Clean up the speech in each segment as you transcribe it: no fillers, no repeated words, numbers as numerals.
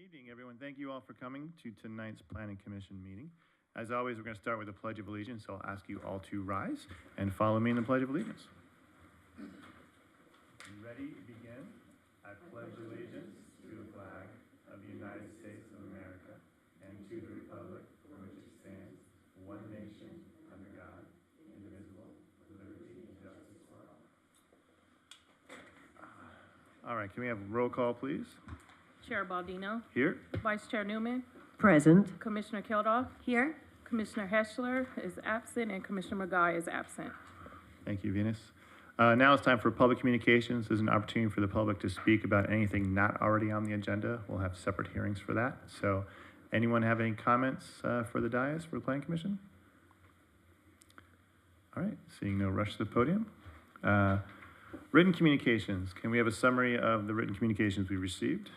evening, everyone. Thank you all for coming to tonight's Planning Commission meeting. As always, we're going to start with the Pledge of Allegiance, so I'll ask you all to rise and follow me in the Pledge of Allegiance. Ready, begin. I pledge allegiance to the flag of the United States of America and to the republic for which it stands, one nation, under God, indivisible, with liberty and justice for all. All right, can we have roll call, please? Chair Baldino. Here. Vice Chair Newman. Present. Commissioner Kilduff. Here. Commissioner Heschler is absent and Commissioner McGuire is absent. Thank you, Venus. Now it's time for public communications. There's an opportunity for the public to speak about anything not already on the agenda. We'll have separate hearings for that. So anyone have any comments for the dais for the Planning Commission? All right, seeing no rush to the podium. Written communications. Can we have a summary of the written communications we received?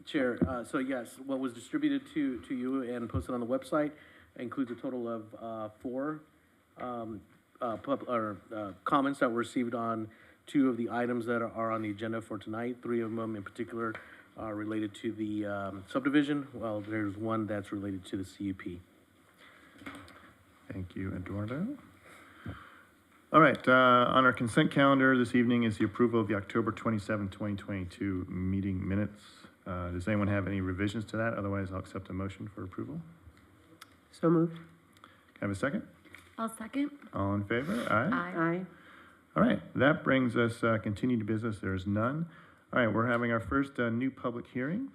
Chair, so yes, what was distributed to you and posted on the website includes a total of four comments that were received on two of the items that are on the agenda for tonight. Three of them in particular are related to the subdivision, while there's one that's related to the CUP. Thank you, Eduardo. All right, on our consent calendar this evening is the approval of the October 27, 2022 meeting minutes. Does anyone have any revisions to that? Otherwise, I'll accept a motion for approval. So moved. Can I have a second? I'll second. All in favor? Aye. Aye. All right, that brings us continued business. There's none. All right, we're having our first new public hearing,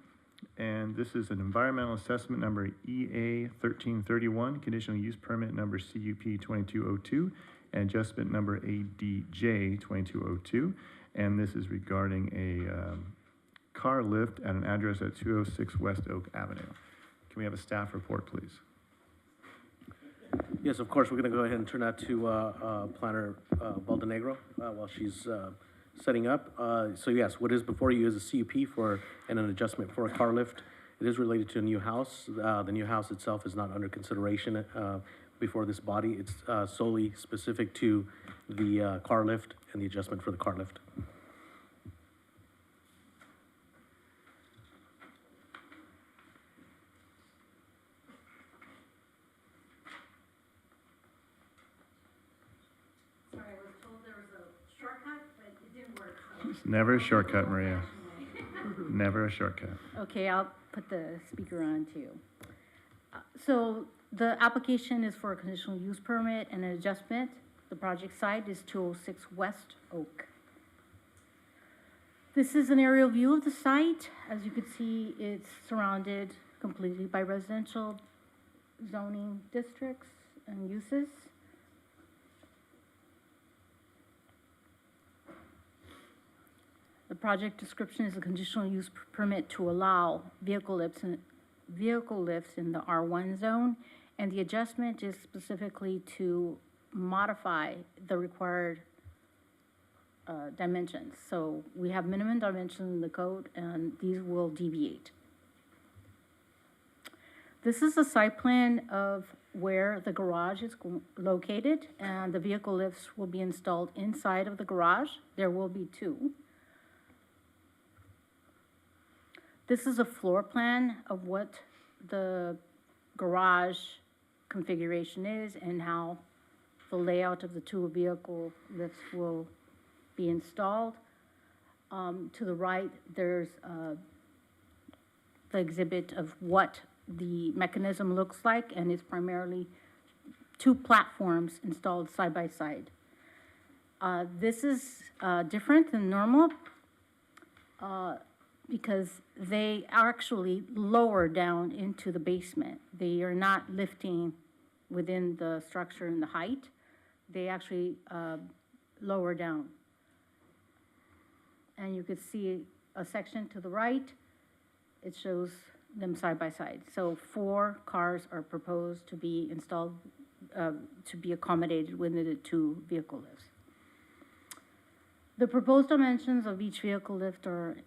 and this is an environmental assessment number EA 1331, conditional use permit number CUP 2202, and adjustment number ADJ 2202, and this is regarding a car lift at an address at 206 West Oak Avenue. Can we have a staff report, please? Yes, of course, we're gonna go ahead and turn that to Planner Baldenegro while she's setting up. So yes, what is before you is a CUP for and an adjustment for a car lift. It is related to a new house. The new house itself is not under consideration before this body. It's solely specific to the car lift and the adjustment for the car lift. It's never a shortcut, Maria. Never a shortcut. Okay, I'll put the speaker on too. So the application is for a conditional use permit and an adjustment. The project site is 206 West Oak. This is an aerial view of the site. As you can see, it's surrounded completely by residential zoning districts and uses. The project description is a conditional use permit to allow vehicle lifts in the R1 zone, and the adjustment is specifically to modify the required dimensions. So we have minimum dimensions in the code, and these will deviate. This is a site plan of where the garage is located, and the vehicle lifts will be installed inside of the garage. There will be two. This is a floor plan of what the garage configuration is and how the layout of the two vehicle lifts will be installed. To the right, there's the exhibit of what the mechanism looks like, and it's primarily two platforms installed side by side. This is different than normal. Because they are actually lower down into the basement. They are not lifting within the structure and the height. They actually lower down. And you could see a section to the right. It shows them side by side. So 4 cars are proposed to be installed, to be accommodated within the 2 vehicle lifts. The proposed dimensions of each vehicle lift are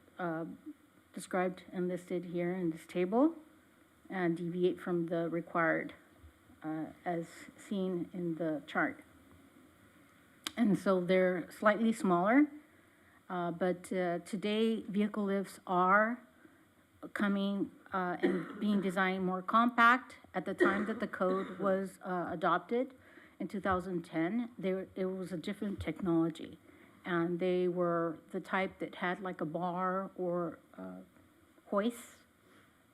described and listed here in this table and deviate from the required as seen in the chart. And so they're slightly smaller But today, vehicle lifts are coming and being designed more compact. At the time that the code was adopted in 2010, it was a different technology. And they were the type that had like a bar or hoist,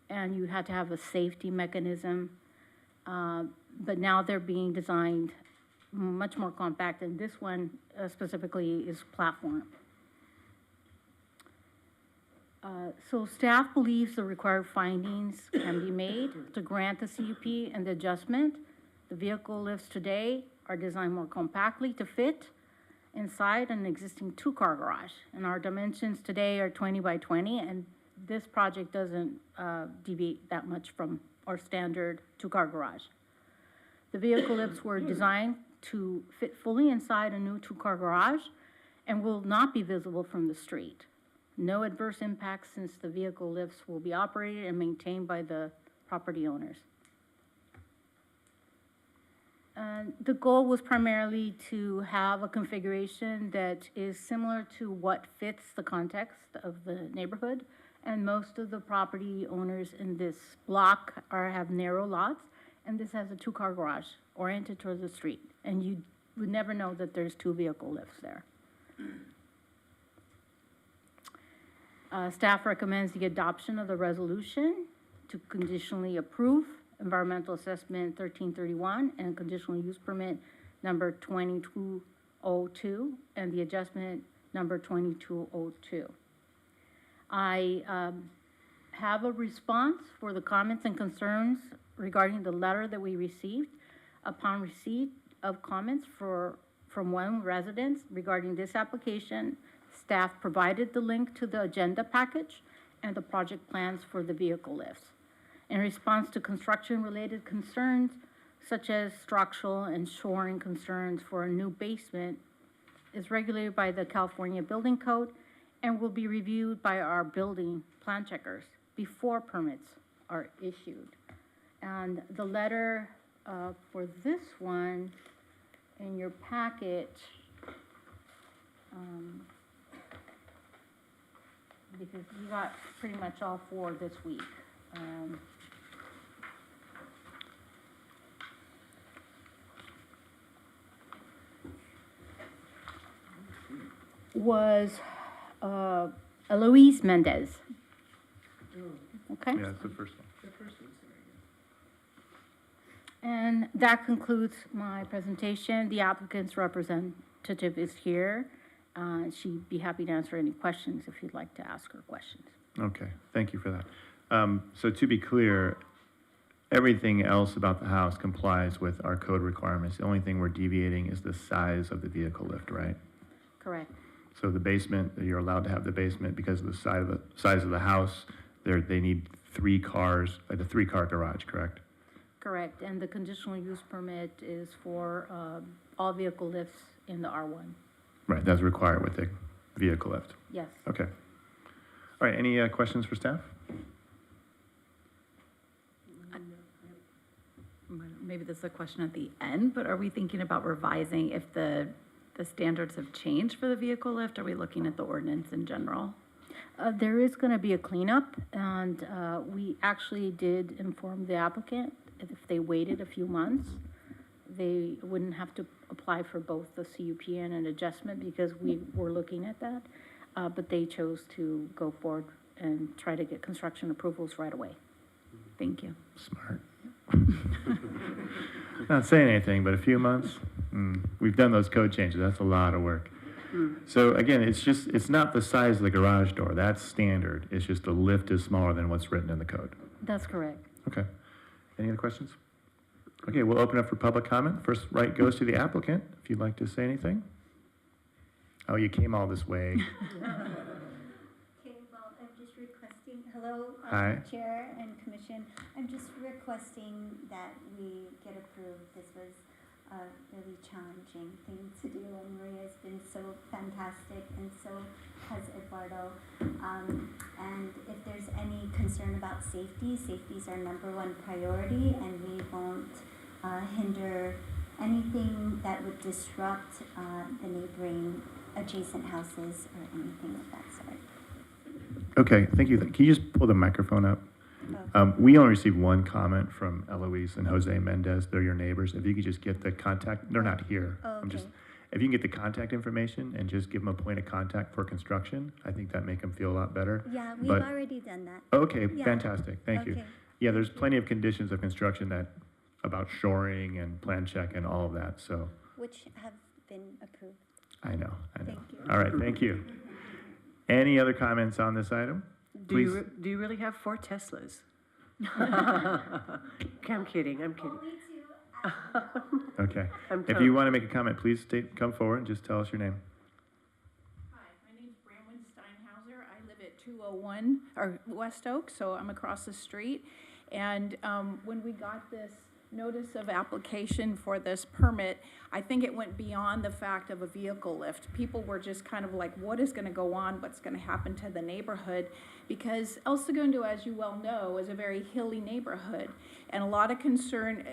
and you had to have a safety mechanism. But now they're being designed much more compact, and this one specifically is platform. So staff believes the required findings can be made to grant the CUP and the adjustment. The vehicle lifts today are designed more compactly to fit inside an existing two-car garage. And our dimensions today are 20 by 20, and this project doesn't deviate that much from our standard two-car garage. The vehicle lifts were designed to fit fully inside a new two-car garage and will not be visible from the street. No adverse impacts since the vehicle lifts will be operated and maintained by the property owners. The goal was primarily to have a configuration that is similar to what fits the context of the neighborhood. And most of the property owners in this block have narrow lots, and this has a two-car garage oriented towards the street. And you would never know that there's two vehicle lifts there. Staff recommends the adoption of the resolution to conditionally approve environmental assessment 1331 and conditional use permit number 2202 and the adjustment number 2202. I have a response for the comments and concerns regarding the letter that we received. Upon receipt of comments from one resident regarding this application, staff provided the link to the agenda package and the project plans for the vehicle lifts. In response to construction-related concerns, such as structural and shoring concerns for a new basement, is regulated by the California Building Code and will be reviewed by our building plan checkers before permits are issued. And the letter for this one in your packet, because you got pretty much all four this week. Was Eloise Mendez. Okay? Yeah, it's the first one. And that concludes my presentation. The applicant's representative is here. She'd be happy to answer any questions if you'd like to ask her questions. Okay, thank you for that. So to be clear, everything else about the house complies with our code requirements. The only thing we're deviating is the size of the vehicle lift, right? Correct. So the basement, you're allowed to have the basement because of the size of the house. They need 3 cars, like a 3-car garage, correct? Correct. And the conditional use permit is for all vehicle lifts in the R1. Right, that's required with the vehicle lift. Yes. Okay. All right, any questions for staff? Maybe this is a question at the end, but are we thinking about revising if the standards have changed for the vehicle lift? Are we looking at the ordinance in general? There is going to be a cleanup, and we actually did inform the applicant that if they waited a few months, they wouldn't have to apply for both the CUP and an adjustment because we were looking at that. But they chose to go forward and try to get construction approvals right away. Thank you. Smart. Not saying anything, but a few months. We've done those code changes. That's a lot of work. So again, it's not the size of the garage door. That's standard. It's just the lift is smaller than what's written in the code. That's correct. Okay. Any other questions? Okay, we'll open up for public comment. First right goes to the applicant, if you'd like to say anything. Oh, you came all this way. Okay, well, I'm just requesting, hello, Hi. Chair and Commission. I'm just requesting that we get approved. This was a really challenging thing to do, and Maria's been so fantastic, and so has Eduardo. And if there's any concern about safety, safety is our #1 priority, and we won't hinder anything that would disrupt the neighboring adjacent houses or anything of that sort. Okay, thank you. Can you just pull the microphone up? We only received one comment from Eloise and Jose Mendez. They're your neighbors. If you could just get the contact, they're not here. Oh, I'm just, okay. if you can get the contact information and just give them a point of contact for construction, I think that make them feel a lot better. Yeah, we've But- already done that. Okay, Yeah. fantastic. Thank you. Okay. Yeah, there's plenty of conditions of construction that, about shoring and plan check and all of that, so Which have been approved. I know. Thank you. All right, thank you. Any other comments on this item? Please. Do you really have 4 Teslas? I'm kidding, I'm kidding. Okay. I'm If you want to make a comment, please come forward and just tell us your name. Hi, my name's Bramwin Steinhauser. I live at 201, or West Oak, so I'm across the street. And when we got this notice of application for this permit, I think it went beyond the fact of a vehicle lift. People were just kind of like, what is gonna go on? What's gonna happen to the neighborhood? Because El Segundo, as you well know, is a very hilly neighborhood, and a lot of concern.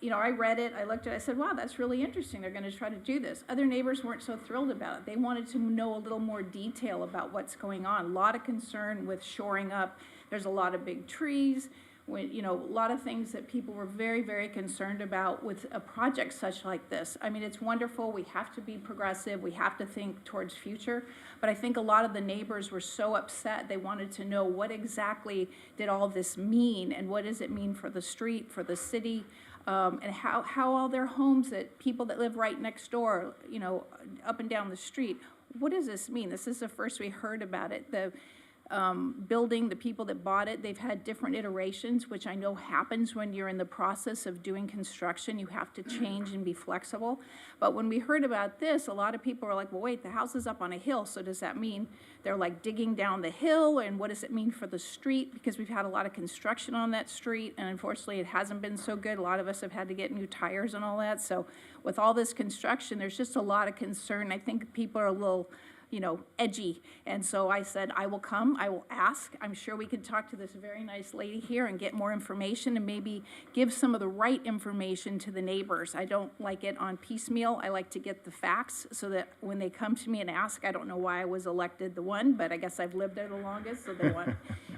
You know, I read it, I looked at it, I said, wow, that's really interesting, they're gonna try to do this. Other neighbors weren't so thrilled about it. They wanted to know a little more detail about what's going on. A lot of concern with shoring up. There's a lot of big trees, you know, a lot of things that people were very, very concerned about with a project such like this. I mean, it's wonderful, we have to be progressive, we have to think towards future, but I think a lot of the neighbors were so upset, they wanted to know what exactly did all this mean, and what does it mean for the street, for the city, and how all their homes, that people that live right next door, you know, up and down the street, what does this mean? This is the first we heard about it. The building, the people that bought it, they've had different iterations, which I know happens when you're in the process of doing construction. You have to change and be flexible. But when we heard about this, a lot of people were like, well, wait, the house is up on a hill, so does that mean they're like digging down the hill? And what does it mean for the street? Because we've had a lot of construction on that street, and unfortunately it hasn't been so good. A lot of us have had to get new tires and all that. So with all this construction, there's just a lot of concern. I think people are a little, you know, edgy. And so I said, I will come, I will ask. I'm sure we could talk to this very nice lady here and get more information and maybe give some of the right information to the neighbors. I don't like it on piecemeal. I like to get the facts so that when they come to me and ask, I don't know why I was elected the one, but I guess I've lived there the longest, so they want,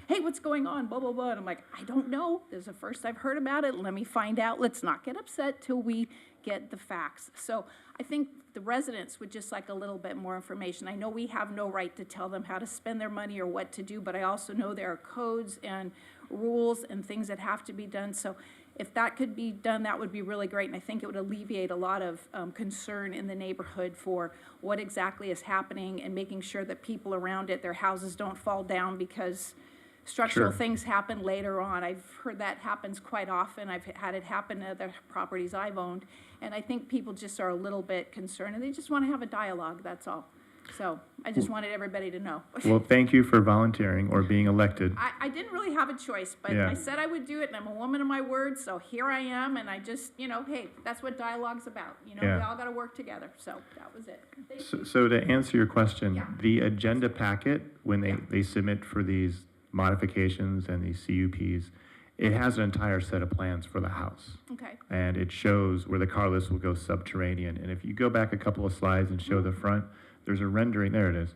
hey, what's going on, blah, blah, blah. And I'm like, I don't know. This is the first I've heard about it. Let me find out. Let's not get upset till we get the facts. So I think the residents would just like a little bit more information. I know we have no right to tell them how to spend their money or what to do, but I also know there are codes and rules and things that have to be done. So if that could be done, that would be really great. And I think it would alleviate a lot of concern in the neighborhood for what exactly is happening and making sure that people around it, their houses don't fall down because structural Sure. things happen later on. I've heard that happens quite often. I've had it happen to other properties I've owned. And I think people just are a little bit concerned, and they just want to have a dialogue, that's all. So I just wanted everybody to know. Well, thank you for volunteering or being elected. I didn't really have a choice, but Yeah. I said I would do it, and I'm a woman of my word, so here I am, and I just, you know, hey, that's what dialogue's about. You know, we Yeah. all got to work together, so that was it. Thank you. So to answer your question, Yeah. the agenda packet, when Yeah. they submit for these modifications and these CUPs, it has an entire set of plans for the house. Okay, And it shows where the car list will go subterranean. And if you go back a couple of slides and show the front, there's a rendering, there it is,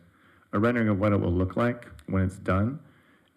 a rendering of what it will look like when it's done.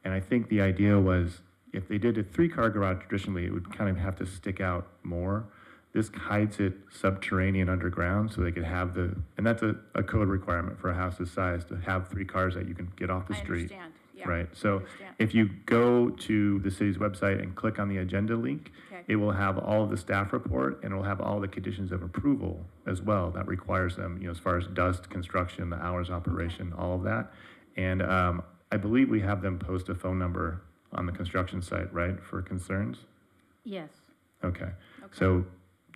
And I think the idea was, if they did a 3-car garage traditionally, it would kind of have to stick out more. This hides it subterranean underground so they could have and that's a code requirement for a house this size, to have 3 cars that you can get off the I street. understand, yeah. Right, I so understand. if you go to the city's website and click on the agenda link, Okay. it will have all of the staff report, and it will have all the conditions of approval as well that requires them, you know, as far as dust, construction, the hours of operation, all of that. And I believe we have them post a phone number on the construction site, right, for concerns? Yes. Okay, so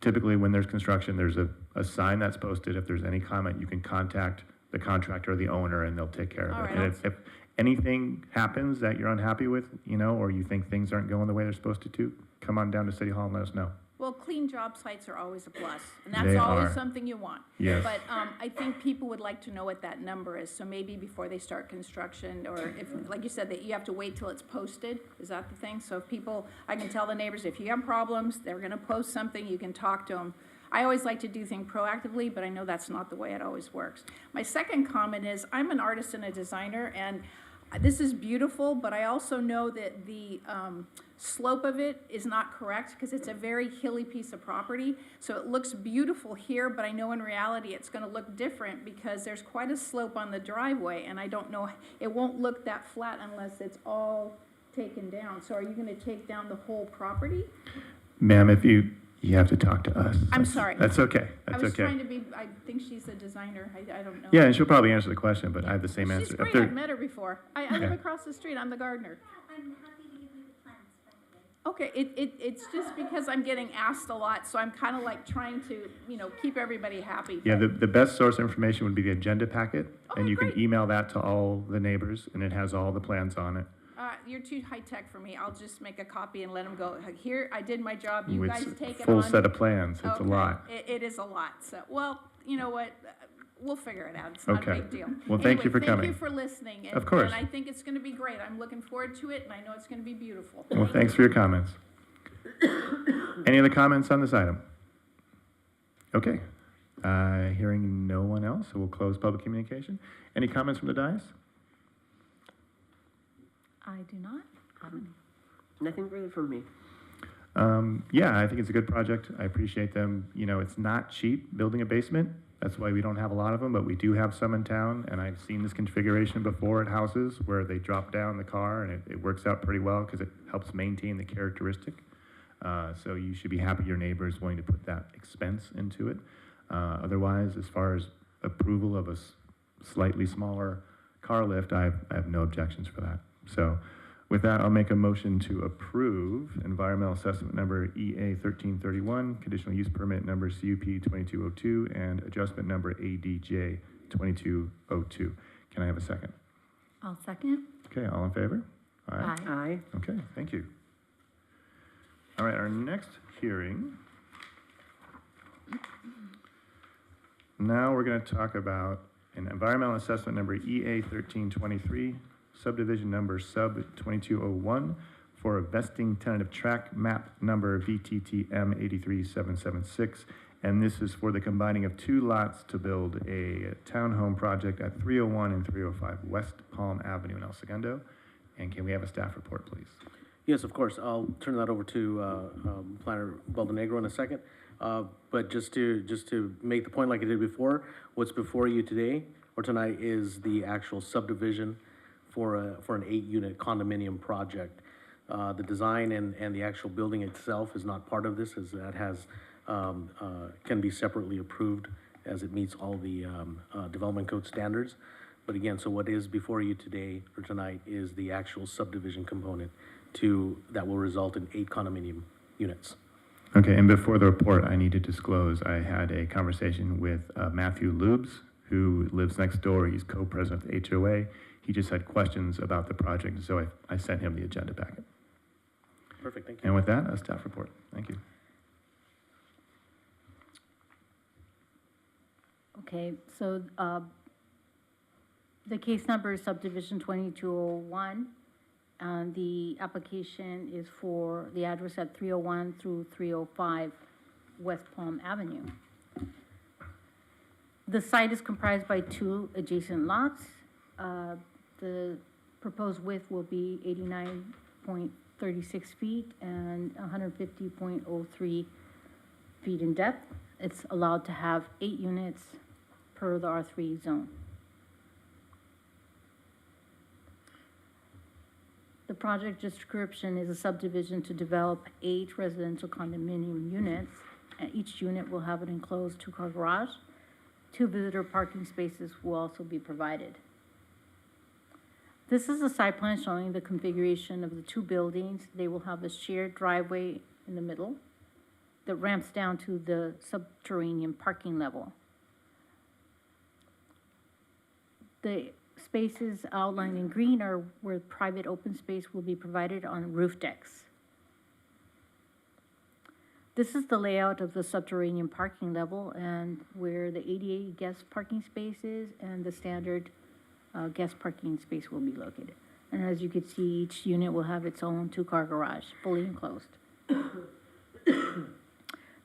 typically when there's construction, there's a sign that's posted. If there's any comment, you can contact the contractor or the owner, and they'll take care of All it. right, And if anything happens that you're unhappy with, you know, or you think things aren't going the way they're supposed to, come on down to City Hall and let us know. Well, clean job sites are always a plus, and They that's always are. something you want. Yes. But I think people would like to know what that number is, so maybe before they start construction, or if, like you said, that you have to wait till it's posted, is that the thing? So if people, I can tell the neighbors, if you have problems, they're gonna post something, you can talk to them. I always like to do things proactively, but I know that's not the way it always works. My second comment is, I'm an artist and a designer, and this is beautiful, but I also know that the slope of it is not correct, because it's a very hilly piece of property. So it looks beautiful here, but I know in reality it's gonna look different, because there's quite a slope on the driveway, and I don't know, it won't look that flat unless it's all taken down. So are you gonna take down the whole property? Ma'am, if you have to talk to us. I'm sorry. That's okay, I that's was okay. trying to be, I think she's a designer, I don't know. Yeah, and she'll probably answer the question, but I have the same answer. She's If great, there- I've met her before. I live Okay. across the street, I'm the gardener. I'm happy to give you the plans, by the way. Okay, it's just because I'm getting asked a lot, so I'm kind of like trying to, keep everybody happy. Yeah, the best source of information would be the agenda packet, and Okay, you can great. email that to all the neighbors, and it has all the plans on it. You're too high-tech for me. I'll just make a copy and let them go. Here, I did my job, Ooh, you it's guys take it on. Full set of plans, it's a Okay, lot. It is a lot, so, well, you know what? We'll figure it out. It's not a Okay. big deal. Well, thank you Anyway, for coming. Thank you for listening. Of course. And I think it's gonna be great. I'm looking forward to it, and I know it's gonna be beautiful. Well, thanks for your comments. Any other comments on this item? Okay, hearing no one else, so we'll close public communication. Any comments from the dais? I do not have any. Nothing further from me. Yeah, I think it's a good project. I appreciate them. It's not cheap building a basement. That's why we don't have a lot of them, but we do have some in town, and I've seen this configuration before at houses where they drop down the car, and it works out pretty well because it helps maintain the characteristic. So you should be happy your neighbor is willing to put that expense into it. Otherwise, as far as approval of a slightly smaller car lift, I have no objections for that. So with that, I'll make a motion to approve environmental assessment number EA 1331, conditional use permit number CUP 2202, and adjustment number ADJ 2202. Can I have a second? I'll second. Okay, all in favor? Aye. Aye. Okay, thank you. All right, our next hearing. Now we're going to talk about an environmental assessment number EA 1323, subdivision number sub 2201 for a vesting tentative tract map number VTTM 83776. And this is for the combining of two lots to build a townhome project at 301 and 305 West Palm Avenue in El Segundo. And can we have a staff report, please? Yes, of course. I'll turn that over to Planner Baldenegro in a second. But just to make the point like I did before, what's before you today or tonight is the actual subdivision for an 8-unit condominium project. The design and the actual building itself is not part of this, as that has can be separately approved as it meets all the development code standards. But again, so what is before you today or tonight is the actual subdivision component that will result in 8 condominium units. Okay, and before the report, I need to disclose, I had a conversation with Matthew Lubes, who lives next door. He's co-president of the HOA. He just had questions about the project, so I sent him the agenda packet. Perfect, thank you. And with that, a staff report. Thank you. Okay, so the case number is subdivision 2201. The application is for the address at 301 through 305 West Palm Avenue. The site is comprised by 2 adjacent lots. The proposed width will be 89.36 feet and 150.03 feet in depth. It's allowed to have 8 units per the R3 zone. The project description is a subdivision to develop 8 residential condominium units. Each unit will have an enclosed 2-car garage. 2 visitor parking spaces will also be provided. This is a site plan showing the configuration of the 2 buildings. They will have a shared driveway in the middle that ramps down to the subterranean parking level. The spaces outlined in green are where private open space will be provided on roof decks. This is the layout of the subterranean parking level and where the ADA guest parking spaces and the standard guest parking space will be located. And as you can see, each unit will have its own 2-car garage, fully enclosed.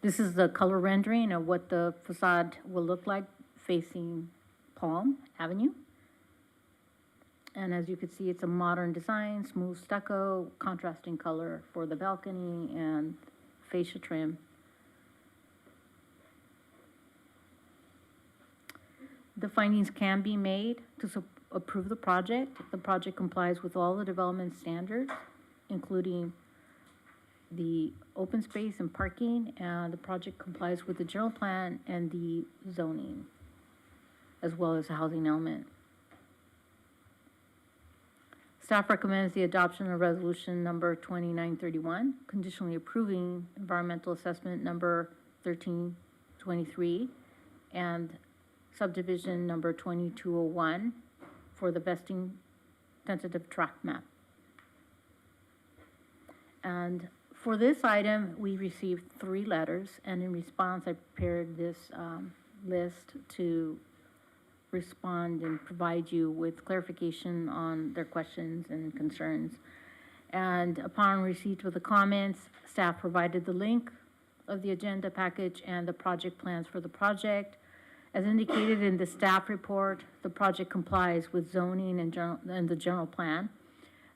This is the color rendering of what the facade will look like facing Palm Avenue. And as you can see, it's a modern design, smooth stucco, contrasting color for the balcony and fascia trim. The findings can be made to approve the project. The project complies with all the development standards, including the open space and parking, and the project complies with the general plan and the zoning, as well as the housing element. Staff recommends the adoption of resolution number 2931, conditionally approving environmental assessment number 1323 and subdivision number 2201 for the vesting tentative tract map. And for this item, we received 3 letters, and in response, I prepared this list to respond and provide you with clarification on their questions and concerns. And upon receipt of the comments, staff provided the link of the agenda package and the project plans for the project. As indicated in the staff report, the project complies with zoning and the general plan.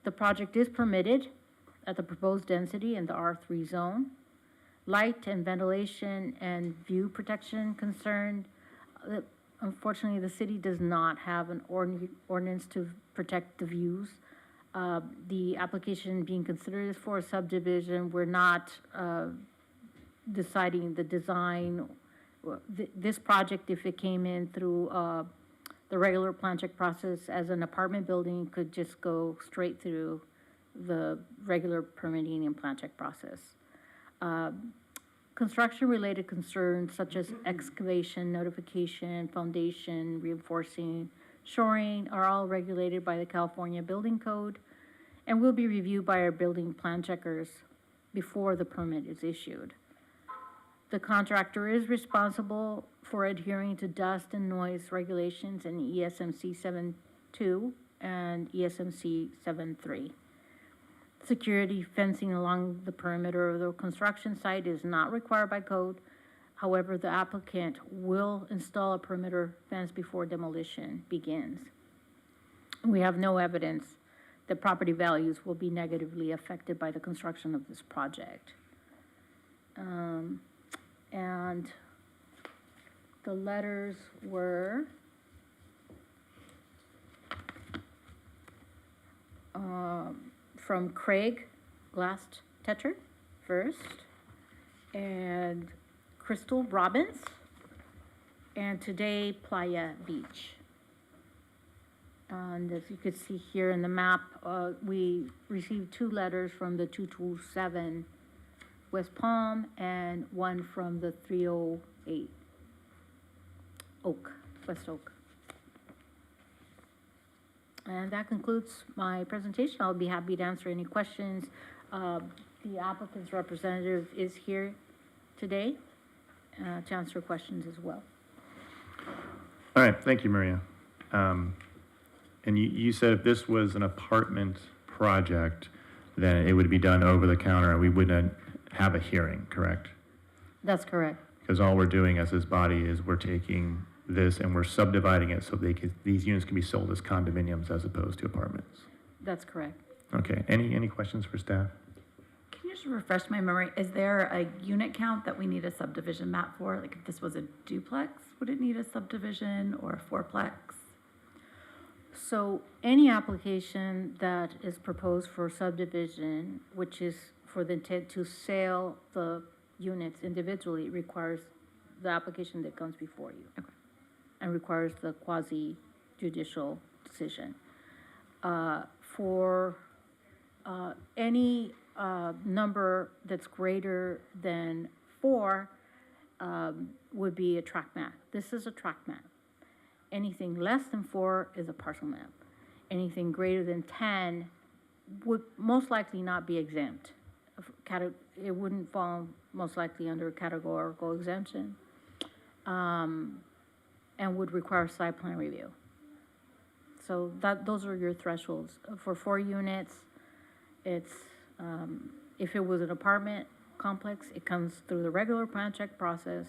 The project is permitted at the proposed density in the R3 zone. Light and ventilation and view protection concerned. Unfortunately, the city does not have an ordinance to protect the views. The application being considered is for a subdivision. We're not deciding the design. This project, if it came in through the regular plan check process as an apartment building, could just go straight through the regular permitting and plan check process. Construction-related concerns such as excavation, notification, foundation, reinforcing, shoring are all regulated by the California Building Code and will be reviewed by our building plan checkers before the permit is issued. The contractor is responsible for adhering to dust and noise regulations in ESMC 7.2 and ESMC 7.3. Security fencing along the perimeter of the construction site is not required by code. However, the applicant will install a perimeter fence before demolition begins. We have no evidence that property values will be negatively affected by the construction of this project. And the letters were from Craig Glass-Tetter first, and Crystal Robbins, and today Playa Beach. And as you can see here in the map, we received 2 letters from the 227 West Palm and 1 from the 308 Oak, West Oak. And that concludes my presentation. I'll be happy to answer any questions. The applicant's representative is here today to answer questions as well. All right, thank you, Maria. And you said if this was an apartment project, then it would be done over the counter and we wouldn't have a hearing, correct? That's correct. Because all we're doing as this body is we're taking this and we're subdividing it so these units can be sold as condominiums as opposed to apartments. That's correct. Okay, any questions for staff? Can you just refresh my memory? Is there a unit count that we need a subdivision map for? Like if this was a duplex, would it need a subdivision or a 4-plex? So any application that is proposed for subdivision, which is for the intent to sell the units individually, requires the application that comes before you. Okay. And requires the quasi-judicial decision. For any number that's greater than 4 would be a tract map. This is a tract map. Anything less than 4 is a parcel map. Anything greater than 10 would most likely not be exempt. It wouldn't fall most likely under categorical exemption, and would require site plan review. So those are your thresholds. For 4 units, it's, if it was an apartment complex, it comes through the regular plan check process.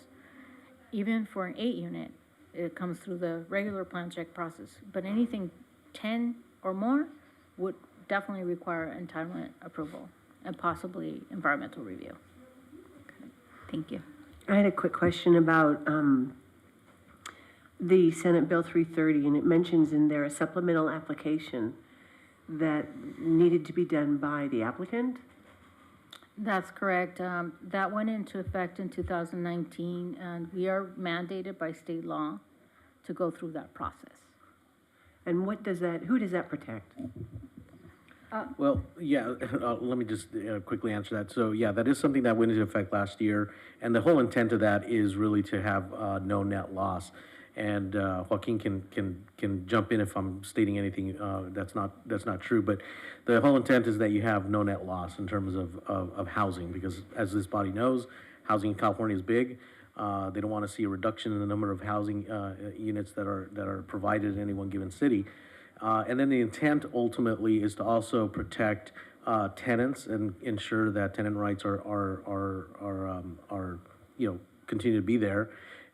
Even for an 8-unit, it comes through the regular plan check process. But anything 10 or more would definitely require entitlement approval and possibly environmental review. Thank you. I had a quick question about the Senate Bill 330, and it mentions in there a supplemental application that needed to be done by the applicant. That's correct. That went into effect in 2019, and we are mandated by state law to go through that process. And what does that, who does that protect? Well, yeah, let me just quickly answer that. So, yeah, that is something that went into effect last year, and the whole intent of that is really to have no net loss. And Joaquin can jump in if I'm stating anything that's not true. But the whole intent is that you have no net loss in terms of housing, because as this body knows, housing in California is big. They don't want to see a reduction in the number of housing units that are provided in any one given city. And then the intent ultimately is to also protect tenants and ensure that tenant rights are continue to be there.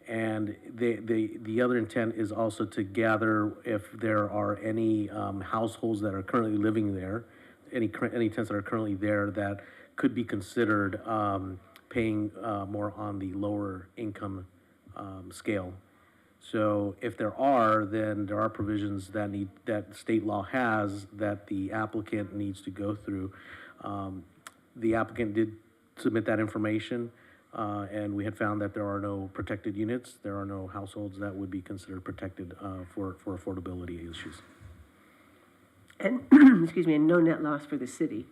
And the other intent is also to gather if there are any households that are currently living there, any tenants that are currently there that could be considered paying more on the lower income scale. So if there are, then there are provisions that state law has that the applicant needs to go through. The applicant did submit that information, and we had found that there are no protected units. There are no households that would be considered protected for affordability issues. And, excuse me, and no net loss for the city.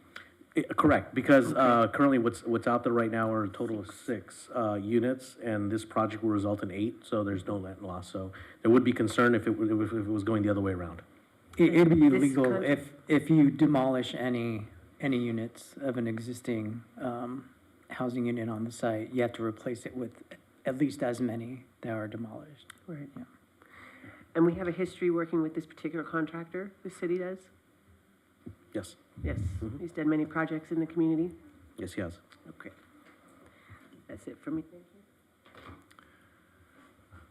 Correct, because currently what's out there right now are a total of 6 units, and this project will result in 8, so there's no net loss. So there would be concern if it was going the other way around. It'd be This illegal con- if you demolish any units of an existing housing unit on the site. You have to replace it with at least as many that are demolished. Right. Yeah. And we have a history working with this particular contractor, the city does? Yes, Yes. He's done many projects in the community? yes, he has. Okay. That's it for me. Thank you.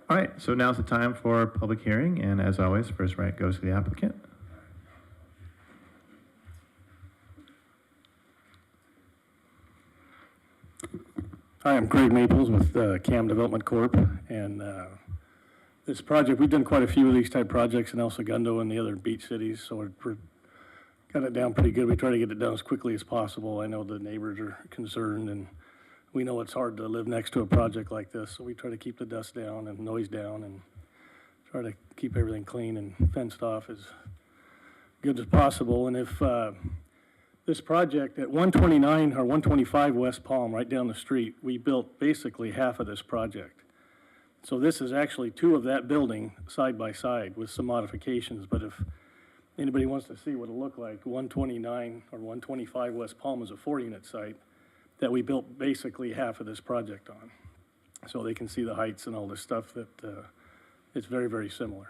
All right, so now's the time for public hearing, and as always, first right goes to the applicant. Hi, I'm Craig Maples with CAM Development Corp. And this project, we've done quite a few of these type projects in El Segundo and the other beach cities, so we're got it down pretty good. We try to get it done as quickly as possible. I know the neighbors are concerned, and we know it's hard to live next to a project like this, so we try to keep the dust down and noise down and try to keep everything clean and fenced off as good as possible. And if this project at 129 or 125 West Palm, right down the street, we built basically half of this project. So this is actually 2 of that building side by side with some modifications. But if anybody wants to see what it looked like, 129 or 125 West Palm is a 4-unit site that we built basically half of this project on. So they can see the heights and all this stuff that it's very, very similar.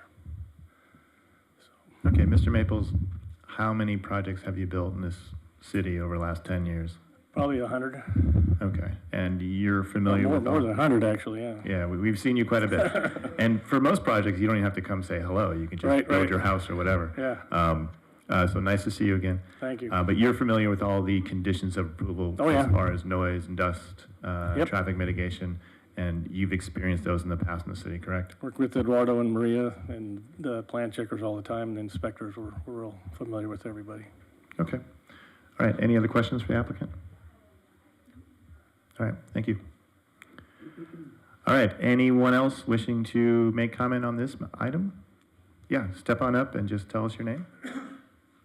Okay, Mr. Maples, how many projects have you built in this city over the last 10 years? Probably 100. Okay, and you're familiar More with than 100, actually, yeah. Yeah, we've seen you quite a bit. And for most projects, you don't even have to come say hello. You can just Right, build right. your house or whatever. Yeah, So nice to see you again. thank you. But you're familiar with all the conditions of approval Oh, yeah. as far as noise and dust, Yep. traffic mitigation, and you've experienced those in the past in the city, correct? Work with Eduardo and Maria and the plan checkers all the time, and the inspectors, we're real familiar with everybody. Okay. All right, any other questions for the applicant? All right, thank you. All right, anyone else wishing to make comment on this item? Yeah, step on up and just tell us your name.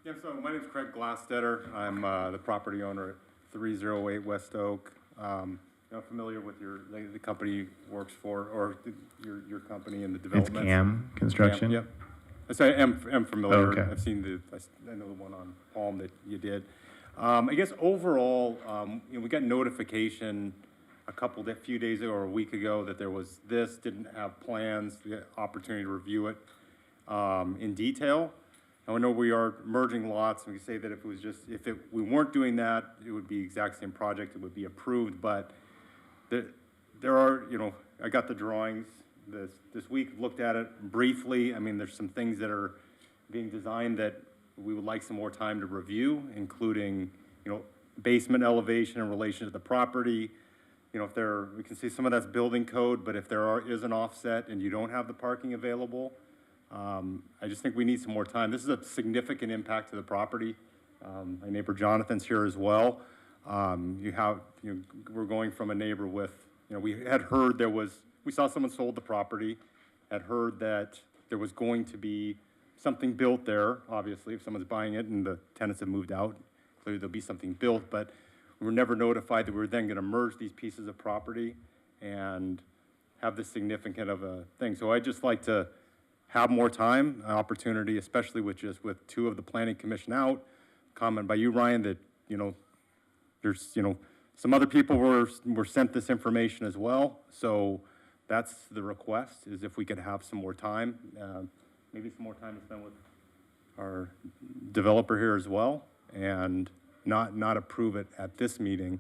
Yeah, so my name's Craig Glastetter. I'm the property owner at 308 West Oak. I'm familiar with the company you works for, or your company and the It's development. CAM Construction. Yep. I say I'm familiar. Oh, okay. I've seen I know the one on Palm that you did. I guess overall, we got notification a few days ago or a week ago that there was didn't have plans, the opportunity to review it in detail. Now, I know we are merging lots, and we say that if it was just, we weren't doing that, it would be exact same project, it would be approved, but there are, you know, I got the drawings this week, looked at it briefly. I mean, there's some things that are being designed that we would like some more time to review, including, you know, basement elevation in relation to the property. You know, we can see some of that's building code, but if is an offset and you don't have the parking available, I just think we need some more time. This is a significant impact to the property. My neighbor Jonathan's here as well. We're going from a neighbor with, you know, we had heard we saw someone sold the property, had heard that there was going to be something built there, obviously, if someone's buying it and the tenants have moved out, clearly there'll be something built, but we were never notified that we were then gonna merge these pieces of property and have this significant of a thing. So I'd just like to have more time, an opportunity, especially with two of the planning commission out, comment by you, Ryan, that, you know, there's, you know, some other people were sent this information as well. So that's the request, is if we could have some more time, maybe some more time to spend with our developer here as well, and not approve it at this meeting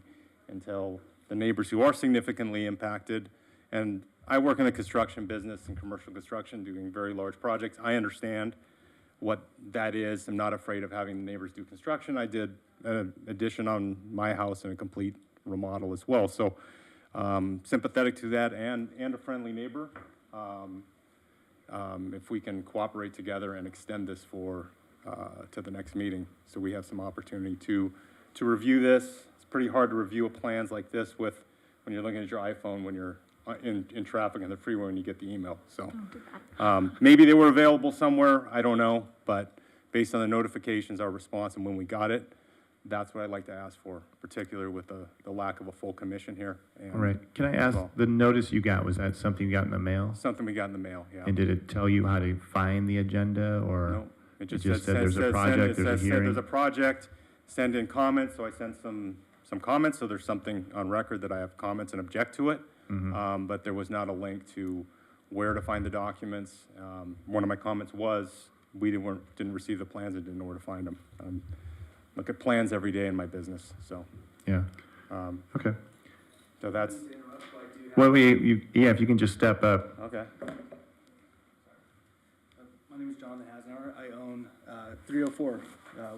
until the neighbors who are significantly impacted. And I work in the construction business and commercial construction, doing very large projects. I understand what that is. I'm not afraid of having the neighbors do construction. I did an addition on my house and a complete remodel as well. So sympathetic to that and a friendly neighbor. If we can cooperate together and extend this to the next meeting, so we have some opportunity to review this. It's pretty hard to review plans like this when you're looking at your iPhone, when you're in traffic on the freeway when you get the email. So maybe they were available somewhere, I don't know, but based on the notifications, our response and when we got it, that's what I'd like to ask for, particularly with the lack of a full commission here. All right. Can I ask, the notice you got, was that something you got in the mail? Something we got in the mail, yeah. And did it tell you how to find the agenda, or? No, it just said there's a project, there's a hearing? There's a project, send in comments, so I sent some comments, so there's something on record that I have comments and object to it. But there was not a link to where to find the documents. One of my comments was, we didn't receive the plans and didn't know where to find them. Look at plans every day in my business, so. Yeah, okay. So that's, Well, if you can just step up. okay. My name is Jonathan Hasnauer. I own 304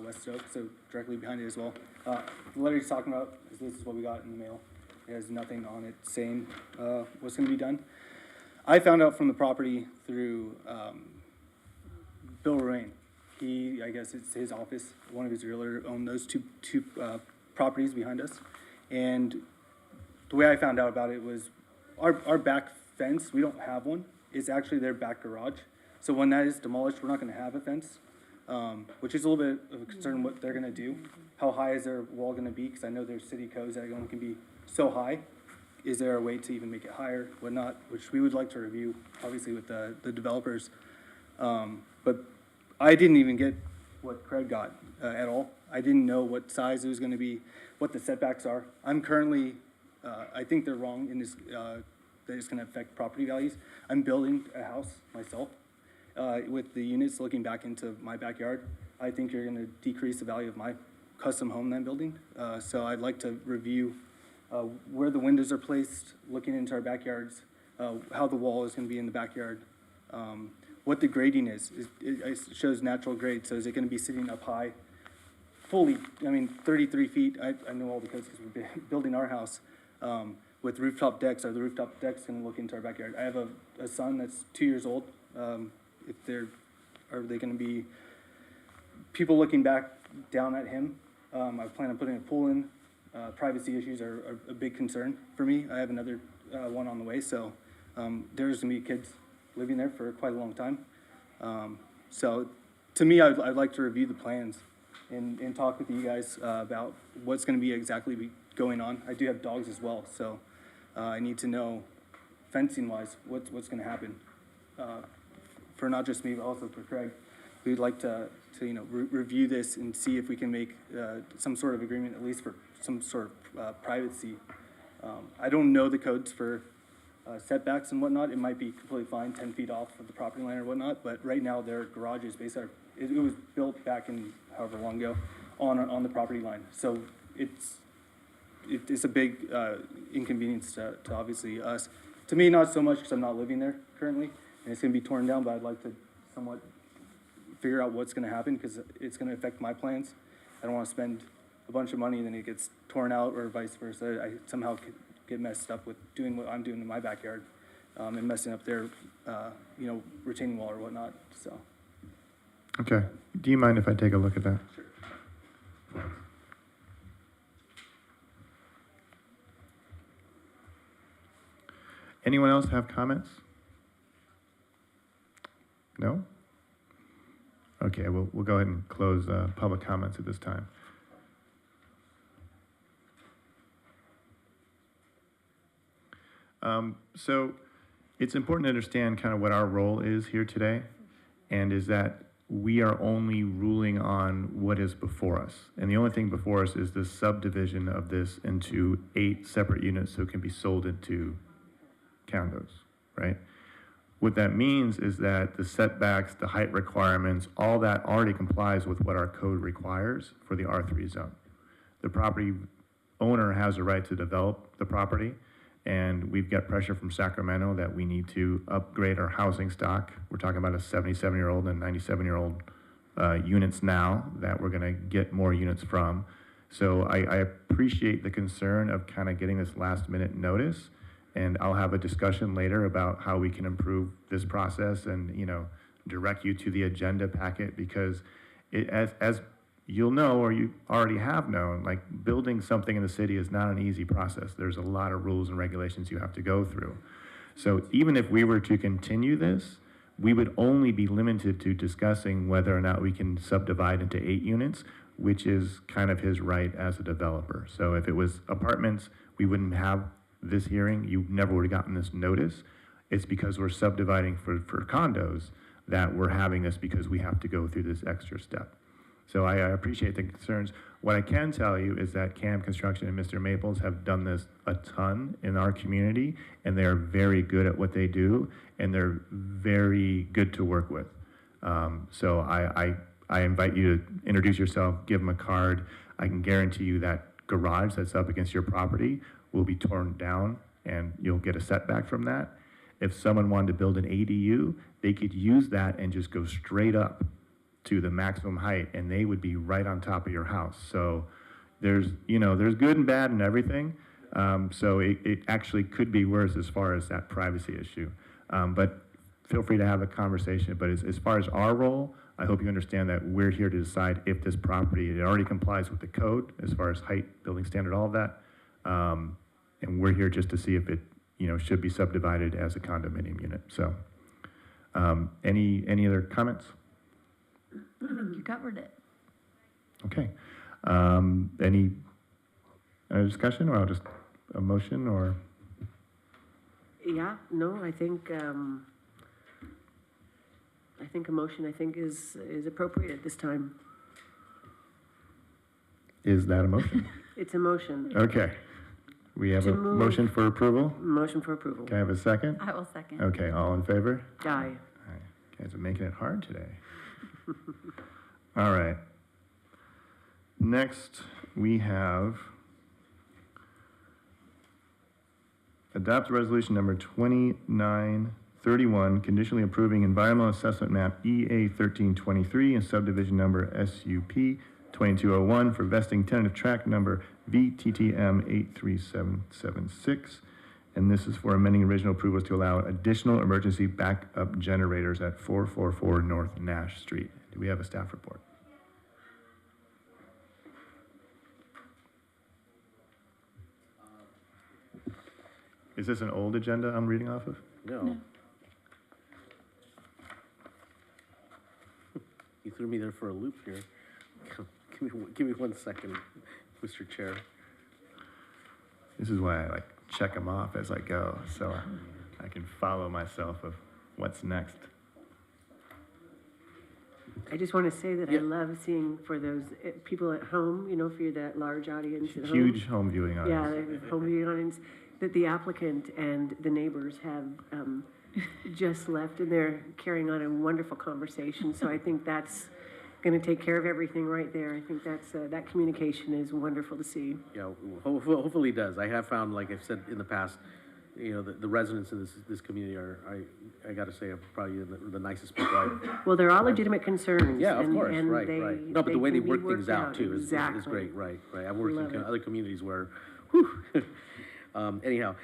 West Oak, so directly behind it as well. The letter he's talking about this is what we got in the mail. It has nothing on it saying what's going to be done. I found out from the property through Bill Rain. I guess it's his office, one of his realtor owned those two properties behind us. And the way I found out about it was our back fence, we don't have one. It's actually their back garage. So when that is demolished, we're not going to have a fence, which is a little bit of a concern what they're going to do. How high is their wall going to be? Because I know there's city codes that only can be so high. Is there a way to even make it higher, whatnot, which we would like to review, obviously, with the developers. But I didn't even get what Craig got at all. I didn't know what size it was going to be, what the setbacks are. I'm currently, I think they're wrong in this, that it's going to affect property values. I'm building a house myself with the units looking back into my backyard. I think you're going to decrease the value of my custom home that I'm building. So I'd like to review where the windows are placed, looking into our backyards, how the wall is going to be in the backyard. What the grading is. It shows natural grade, so is it gonna be sitting up high? Fully, 33 feet, I know all the codes because we've been building our house. With rooftop decks, are the rooftop decks gonna look into our backyard? I have a son that's 2 years old. Are they gonna be people looking back down at him? I plan on putting a pool in. Privacy issues are a big concern for me. I have another one on the way, so there's gonna be kids living there for quite a long time. So to me, I'd like to review the plans and talk with you guys about what's going to be exactly going on. I do have dogs as well, so I need to know fencing wise what's going to happen for not just me, but also for Craig. We'd like to review this and see if we can make some sort of agreement, at least for some sort of privacy. I don't know the codes for setbacks and whatnot. It might be completely fine, 10 feet off of the property line or whatnot, but right now their garage is basically it was built back in however long ago on the property line. So it's a big inconvenience to obviously us. To me, not so much because I'm not living there currently, and it's going to be torn down, but I'd like to somewhat figure out what's going to happen because it's going to affect my plans. I don't want to spend a bunch of money and then it gets torn out or vice versa. I somehow could get messed up with doing what I'm doing in my backyard and messing up their, retaining wall or whatnot, so. Okay. Do you mind if I take a look at that? Sure. Anyone else have comments? No? Okay, we'll go ahead and close public comments at this time. So it's important to understand kind of what our role is here today, and is that we are only ruling on what is before us. And the only thing before us is the subdivision of this into 8 separate units so it can be sold into condos, right? What that means is that the setbacks, the height requirements, all that already complies with what our code requires for the R3 zone. The property owner has a right to develop the property, and we've got pressure from Sacramento that we need to upgrade our housing stock. We're talking about a 77-year-old and 97-year-old units now that we're gonna get more units from. So I appreciate the concern of kind of getting this last minute notice, and I'll have a discussion later about how we can improve this process and, direct you to the agenda packet, because as you'll know, or you already have known, like building something in the city is not an easy process. There's a lot of rules and regulations you have to go through. So even if we were to continue this, we would only be limited to discussing whether or not we can subdivide into 8 units, which is kind of his right as a developer. So if it was apartments, we wouldn't have this hearing. You never would have gotten this notice. It's because we're subdividing for condos that we're having this, because we have to go through this extra step. So I appreciate the concerns. What I can tell you is that CAM Construction and Mr. Maples have done this a ton in our community, and they're very good at what they do, and they're very good to work with. So I invite you to introduce yourself, give them a card. I can guarantee you that garage that's up against your property will be torn down, and you'll get a setback from that. If someone wanted to build an ADU, they could use that and just go straight up to the maximum height, and they would be right on top of your house. So there's good and bad in everything. So it actually could be worse as far as that privacy issue. But feel free to have a conversation. But as far as our role, I hope you understand that we're here to decide if this property, it already complies with the code as far as height, building standard, all of that. And we're here just to see if it, should be subdivided as a condominium unit. So any other comments? I think you covered it. Okay. Any other discussion, or I'll just a motion, or? Yeah, no, I think a motion, is appropriate at this time. Is that a motion? It's a motion. Okay. We have To a move. motion for approval. Motion for approval. Can I have a second? I will second. Okay, all in favor? Aye. All right. You guys are making it hard today. All right. Next, we have adopt resolution number 2931, conditionally approving environmental assessment map EA 1323 and subdivision number SUP 2201 for vesting tentative tract number VTTM 83776. And this is for amending original approvals to allow additional emergency backup generators at 444 North Nash Street. Do we have a staff report? Is this an old agenda I'm reading off of? No. You threw me there for a loop here. Give me 1 second, Mr. Chair. This is why I check them off as I go, so I can follow myself of what's next. I just want to say that I Yeah. love seeing for those people at home, for that large audience at home. Huge home viewing Yeah, audience. the home viewing audience, that the applicant and the neighbors have just left, and they're carrying on a wonderful conversation, so I think that's gonna take care of everything right there. I think that's, that communication is wonderful to see. Yeah, hopefully it does. I have found, like I've said in the past, you know, the residents in this community are, I gotta say, are probably the nicest people Well, they're all legitimate concerns. Yeah, of and- course, and right, they- right. No, but the way they can be work things worked out too is Exactly. great, right, right. I've worked Love in it. other communities where, whew. Anyhow,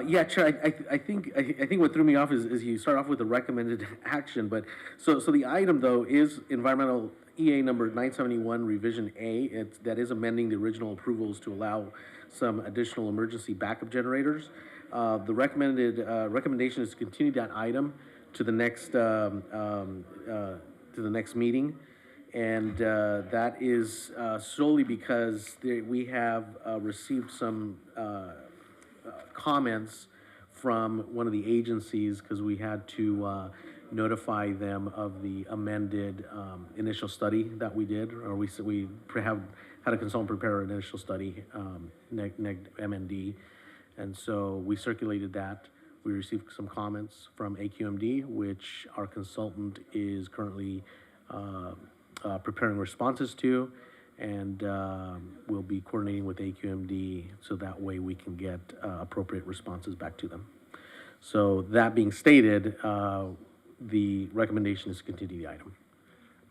yeah, Chair, I think what threw me off is you start off with the recommended action, but, so the item though is environmental EA number 971 revision A. That is amending the original approvals to allow some additional emergency backup generators. The recommendation is to continue that item to the next, meeting. And that is solely because we have received some comments from one of the agencies, because we had to notify them of the amended initial study that we did, or we had a consultant prepare an initial study, MND. And so we circulated that. We received some comments from AQMD, which our consultant is currently preparing responses to, and we'll be coordinating with AQMD so that way we can get appropriate responses back to them. So that being stated, the recommendation is to continue the item.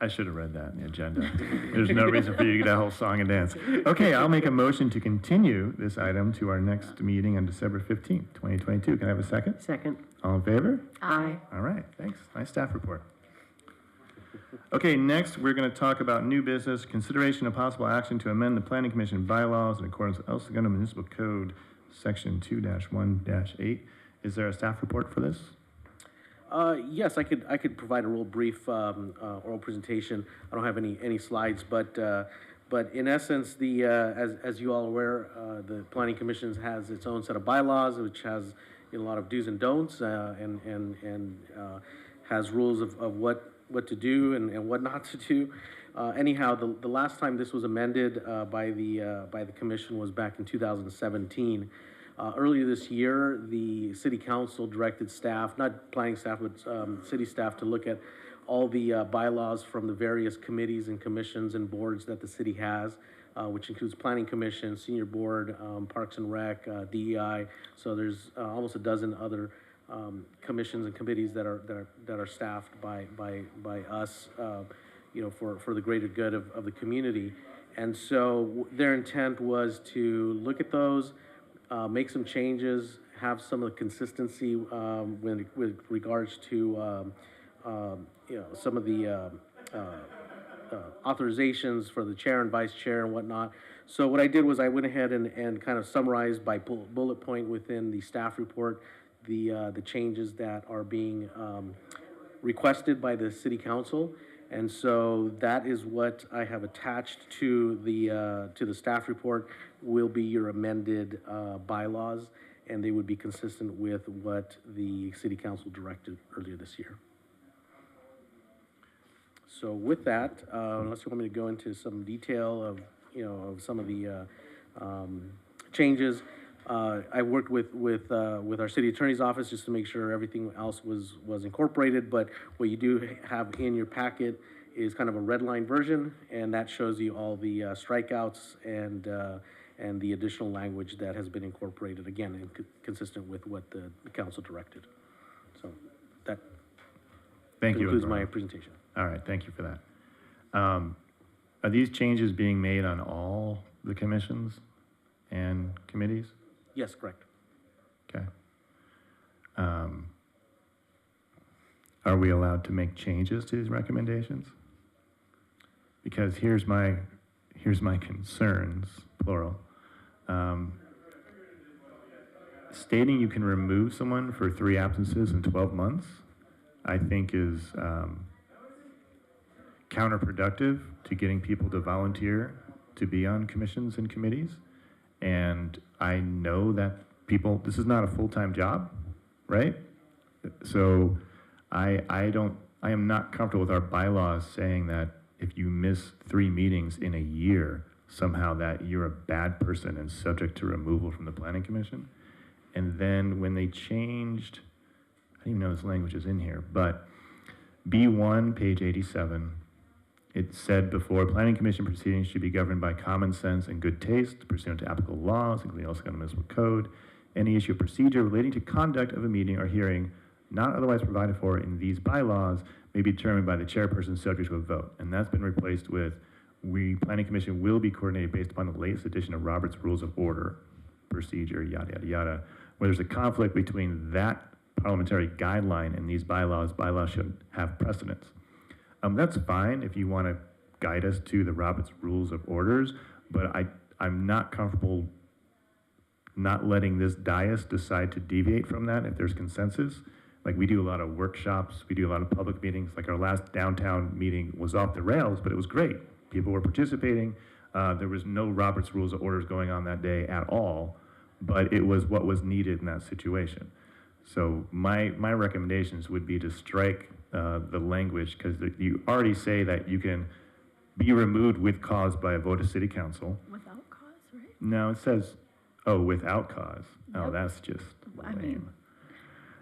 I should have read that in the agenda. There's no reason for you to get that whole song and dance. Okay, I'll make a motion to continue this item to our next meeting on December 15th, 2022. Can I have a second? Second. All in favor? Aye. All right, thanks. Nice staff report. Okay, next, we're going to talk about new business, consideration of possible action to amend the Planning Commission bylaws in accordance with El Segundo Municipal Code, Section 2-1-8. Is there a staff report for this? Yes, I could provide a real brief oral presentation. I don't have any slides, but in essence, as you all are aware, the Planning Commission has its own set of bylaws, which has a lot of do's and don'ts, and has rules of what to do and what not to do. Anyhow, the last time this was amended by the commission was back in 2017. Earlier this year, the city council directed staff, not planning staff, but city staff, to look at all the bylaws from the various committees and commissions and boards that the city has, which includes Planning Commission, Senior Board, Parks and Rec, DEI. So there's almost a dozen other commissions and committees that are staffed by us, for the greater good of the community. And so their intent was to look at those, make some changes, have some of the consistency with regards to some of the authorizations for the chair and vice chair and whatnot. So what I did was I went ahead and kind of summarized by bullet point within the staff report the changes that are being requested by the city council. And so that is what I have attached to the staff report, will be your amended bylaws, and they would be consistent with what the city council directed earlier this year. So with that, unless you want me to go into some detail of some of the changes, I worked with our city attorney's office just to make sure everything else was incorporated. But what you do have in your packet is kind of a red line version, and that shows you all the strikeouts and the additional language that has been incorporated, again, consistent with what the council directed. So that Thank you, concludes my Eduardo. presentation. All right, thank you for that. Are these changes being made on all the commissions and committees? Yes, correct. Okay. Are we allowed to make changes to these recommendations? Because here's my concerns, plural. Stating you can remove someone for 3 absences in 12 months, I think is counterproductive to getting people to volunteer to be on commissions and committees. And I know that this is not a full-time job, right? So I am not comfortable with our bylaws saying that if you miss 3 meetings in a year, somehow that you're a bad person and subject to removal from the Planning Commission. And then when they changed I didn't even know this language is in here, but B1, page 87, it said before, planning commission proceedings should be governed by common sense and good taste pursuant to applicable laws, including Osceola County Municipal Code. Any issue of procedure relating to conduct of a meeting or hearing not otherwise provided for in these bylaws may be determined by the chairperson subject to a vote. And that's been replaced with, planning commission will be coordinated based upon the latest edition of Robert's Rules of Order, procedure, yada, yada, yada. Where there's a conflict between that parliamentary guideline and these bylaws should have precedence. That's fine if you want to guide us to the Robert's Rules of Orders, but I'm not comfortable not letting this dais decide to deviate from that if there's consensus. Like, we do a lot of workshops, we do a lot of public meetings. Like, our last downtown meeting was off the rails, but it was great. People were participating. There was no Robert's Rules of Orders going on that day at all, but it was what was needed in that situation. So my recommendations would be to strike the language, because you already say that you can be removed with cause by a vote of city council. Without cause, right? No, it says, oh, without cause. Oh, Yep. that's just I mean,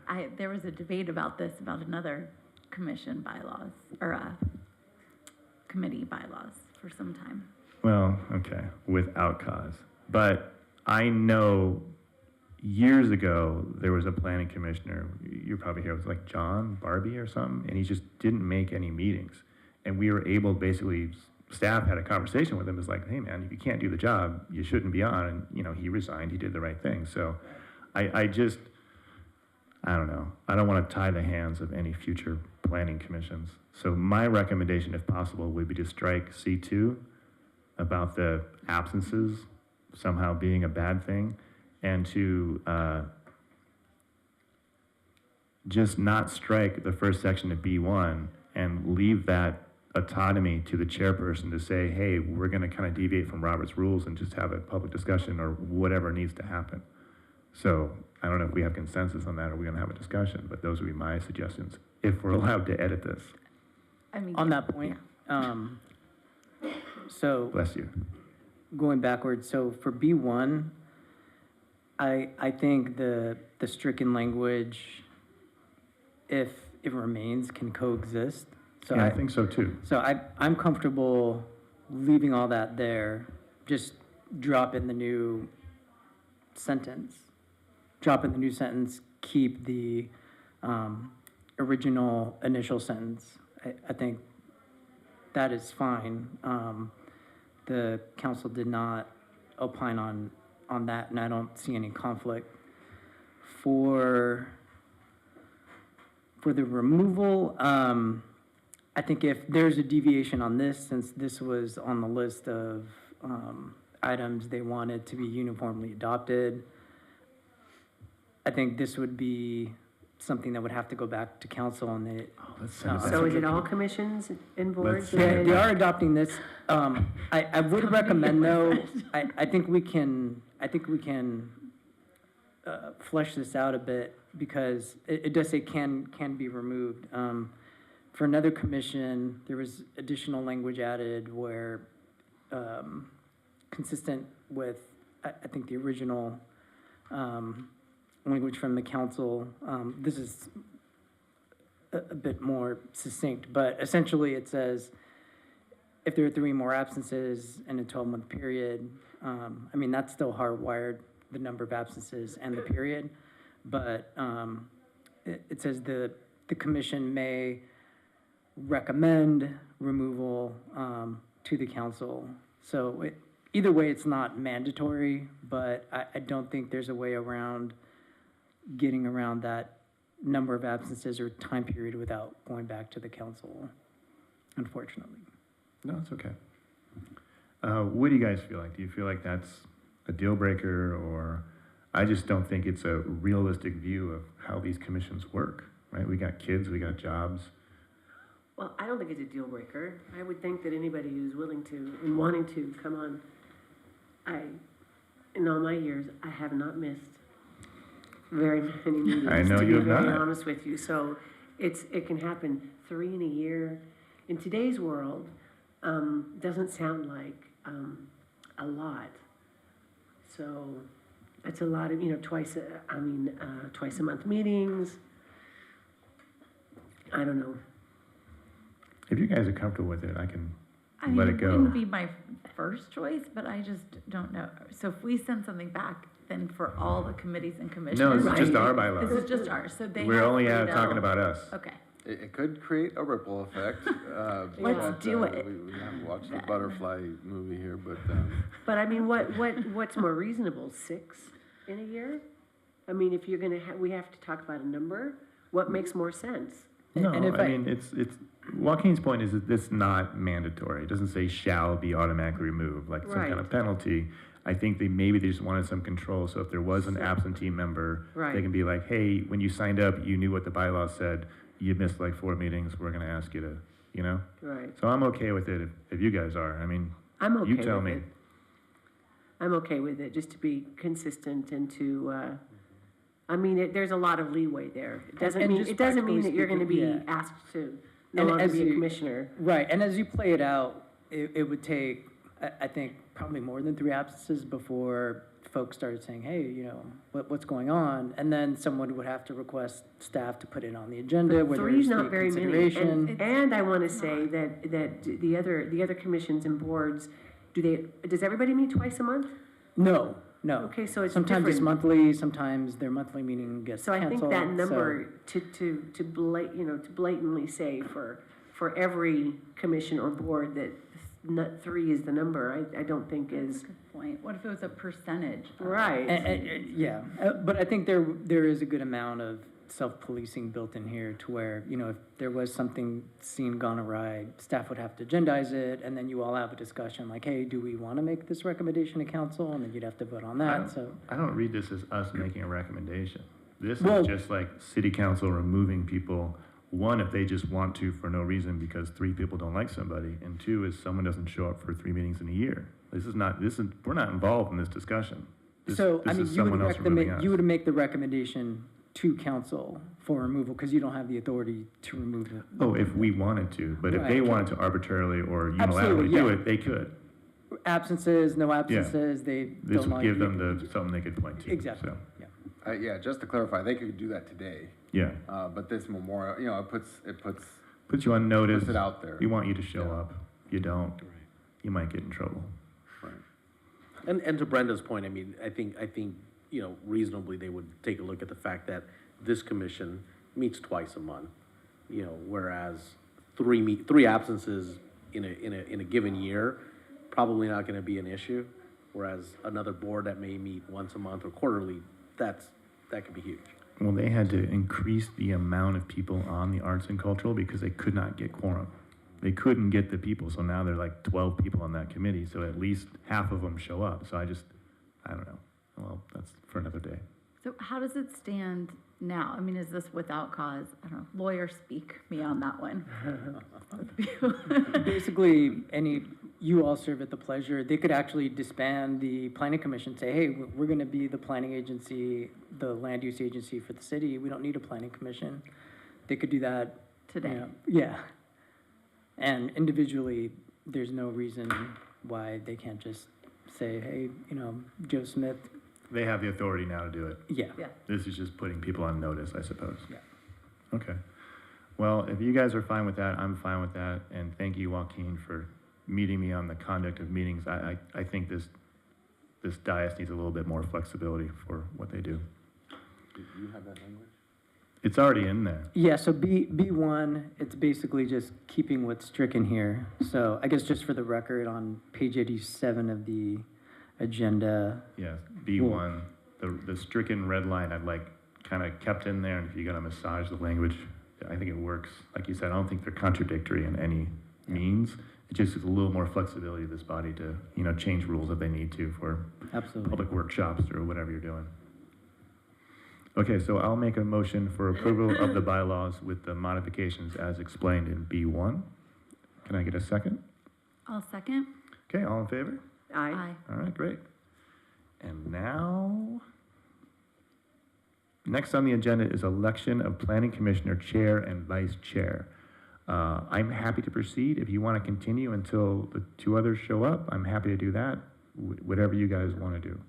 lame. there was a debate about this, about another commission bylaws, or committee bylaws for some time. Well, okay, without cause. But I know years ago, there was a planning commissioner, you're probably here, it was like John Barbie or something, and he just didn't make any meetings. And we were able, basically, staff had a conversation with him, it's like, hey man, if you can't do the job, you shouldn't be on. And, you know, he resigned, he did the right thing. So I don't know. I don't want to tie the hands of any future planning commissions. So my recommendation, if possible, would be to strike C2 about the absences somehow being a bad thing, and to just not strike the first section of B1 and leave that autonomy to the chairperson to say, hey, we're going to kind of deviate from Robert's rules and just have a public discussion or whatever needs to happen. So I don't know if we have consensus on that or we're going to have a discussion, but those would be my suggestions if we're allowed to edit this. I mean, On that point, so Bless you. going backwards, so for B1, I think the stricken language, if it remains, can coexist. So Yeah, I think so too. So I'm comfortable leaving all that there, just drop in the new sentence. Keep the original initial sentence. I think that is fine. The council did not opine on that, and I don't see any conflict. For the removal, I think if there's a deviation on this, since this was on the list of items they wanted to be uniformly adopted, I think this would be something that would have to go back to council, and they. Let's send it back. So is it all commissions and boards? They are adopting this. I would recommend, though, I think we can flesh this out a bit, because it does say can be removed. For another commission, there was additional language added where, consistent with, I think, the original language from the council. This is a bit more succinct, but essentially it says, if there are 3 more absences in a 12-month period, I mean, that's still hardwired, the number of absences and the period, but it says the commission may recommend removal to the council. So either way, it's not mandatory, but I don't think there's a way around getting around that number of absences or time period without going back to the council, unfortunately. No, it's okay. What do you guys feel like? Do you feel like that's a deal breaker, or I just don't think it's a realistic view of how these commissions work, right? We got kids, we got jobs. Well, I don't think it's a deal breaker. I would think that anybody who's willing to and wanting to come on, in all my years, I have not missed very many meetings. I know you have To be very not. honest with you, so it can happen 3 in a year. In today's world, doesn't sound like a lot. So that's a lot of, twice a month meetings. I don't know. If you guys are comfortable with it, I can I mean, let it it go. wouldn't be my first choice, but I just don't know. So if we send something back, then for all the committees and No, commissioners. it's just our This bylaws. is just ours, so they have. We're only freedom. talking about us. Okay. It could create a ripple effect. Let's do it. We haven't watched the Then. butterfly movie here, but, But I mean, what's more reasonable, 6 in a year? I mean, if you're gonna we have to talk about a number, what makes more sense? No, And if I mean, it's, Joaquin's point is that it's not mandatory. It doesn't say shall be automatically removed, like some kind Right. of penalty. I think maybe they just wanted some control, so if there was an absentee member, Right. they can be like, hey, when you signed up, you knew what the bylaw said, you missed like 4 meetings, we're gonna ask you to, you know? Right. So I'm okay with it if you guys are. I mean, I'm okay you with tell me. it. I'm okay with it, just to be consistent and to, I mean, there's a lot of leeway there. It doesn't And mean, just it doesn't mean that you're gonna be practically speaking, asked to no And longer as be a you- commissioner. Right, and as you play it out, it would take, I think, probably more than 3 absences before folks started saying, hey, you know, what's going on? And then someone would have to request staff to put it on the agenda where Three's there's not the very many. consideration. And I wanna say that the other commissions and boards, does everybody meet twice a month? No. Okay, so it's Sometimes it's different. monthly, sometimes their monthly meeting gets So I canceled. think that so- number, to blatantly say for every commission or board that 3 is the number, I don't think That's is, a good point. What if it was a percentage? right. Yeah, but I think there is a good amount of self-policing built in here to where, you know, if there was something seen gone awry, staff would have to agendize it, and then you all have a discussion like, hey, do we want to make this recommendation to council? And then you'd have to vote on I that, don't- so. I don't read this as us making a recommendation. This Well- is just like city council removing people. One, if they just want to for no reason because 3 people don't like somebody, and 2 is someone doesn't show up for 3 meetings in a year. We're not involved in this discussion. So, I mean, is you would someone else removing recommend, us. you would make the recommendation to council for removal, because you don't have the authority to remove it. Oh, if we wanted to, but if they Right. wanted to arbitrarily or unilaterally Absolutely, do yeah. it, they could. Absences, no absences, they This don't would like. give them something they could point to. Exactly, So, yeah. yeah, just to clarify, they could do that today, yeah, but this memorial, you know, it puts, puts you on notice. puts it out there. We want you to show Yeah. up. You don't, you might get in trouble. And to Brenda's point, I mean, I think, you know, reasonably, they would take a look at the fact that this commission meets twice a month, you know, whereas 3 absences in a given year, probably not gonna be an issue, whereas another board that may meet once a month or quarterly, that could be huge. Well, they had to increase the amount of people on the arts and cultural because they could not get quorum. They couldn't get the people, so now they're like 12 people on that committee, so at least half of them show up. So I don't know. Well, that's for another day. So how does it stand now? I mean, is this without cause? I don't know. Lawyer speak me on that one. Basically, you all serve at the pleasure. They could actually disband the planning commission, say, hey, we're gonna be the planning agency, the land use agency for the city. We don't need a planning commission. They could do that. you Today. know, Yeah. And individually, there's no reason why they can't just say, hey, you know, Joe Smith, They have the authority now to do it. yeah. Yeah. This is just putting people on notice, I suppose. Yeah. Okay. Well, if you guys are fine with that, I'm fine with that. And thank you, Joaquin, for meeting me on the conduct of meetings. I think this dais needs a little bit more flexibility for what they do. Do you have that language? It's already in there. Yeah, so B1, it's basically just keeping what's stricken here. So I guess just for the record, on page 87 of the agenda, Yes, B1, the stricken red line I've like kind of kept in there, and if you're gonna massage the language, I think it works. Like you said, I don't think they're contradictory in any means. It just is a little more flexibility to this body to, you know, change rules if they need to for absolutely. public workshops or whatever you're doing. Okay, so I'll make a motion for approval of the bylaws with the modifications as explained in B1. Can I get a second? I'll second. Okay, all in favor? Aye. All right, great. And now, next on the agenda is election of planning commissioner chair and vice chair. I'm happy to proceed. If you want to continue until the 2 others show up, I'm happy to do that. Whatever you guys want to do.